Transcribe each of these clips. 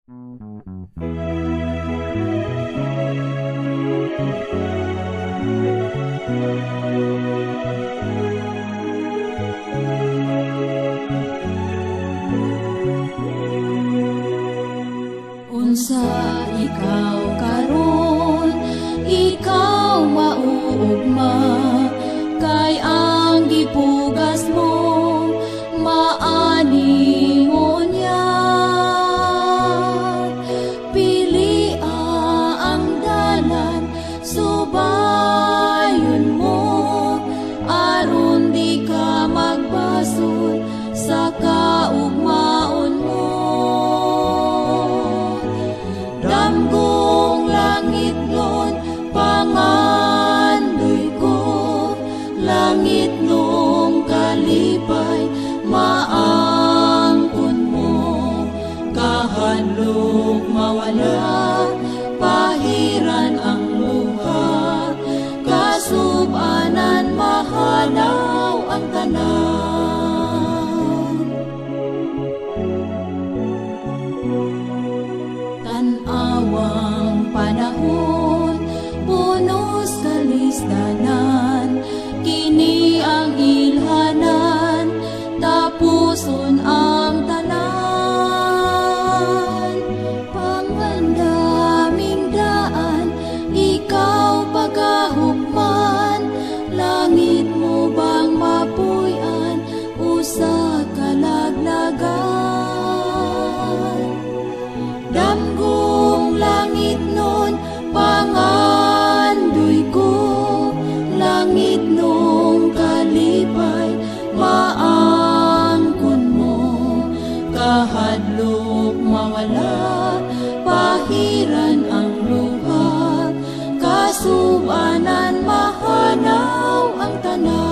Unsa ikaw karon, ikaw mauugma, kay ang gipugas mo maani ngunya. Pilia ang dalan, subayon mo, aron di ka magbasol sa kaugmaon mo. Damgong langit nun, pangandoy ko, langit nung kalipay, maangkon mo. Kahadlok mawala, pahiran ang luha, kasubanan mahalaw ang tanan. Tanawang panahon, punos kalisdanan, kini ang ilhanan, tapuson ang tanan. Pangandaming daan, ikaw pagahukman, langit mo bang mapuy-an, usa kalaglagan. Damgong langit nun, pangandoy ko, langit nung kalipay, maangkon mo. Kahadlok mawala, pahiran ang luha, kasubanan mahanaw ang tanan.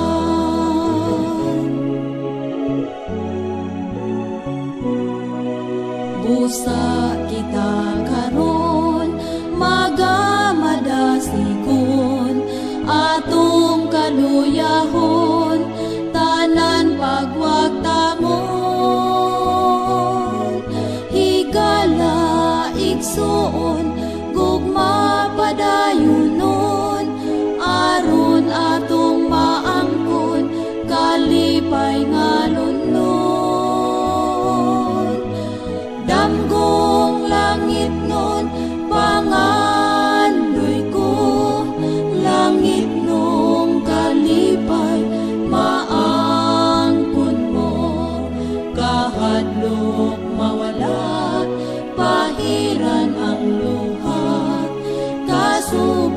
Busa kita karon, magamadasigon, atong kaluyahon, tanan pagwagtamon. Higala igsuon, gugma padayunon, aron atong maangkon, kalipay nga lunlon. Damgong langit nun, pangandoy ko, langit nung kalipay, maangkon mo. Kahadlok mawala, pahiran ang luha, kasubay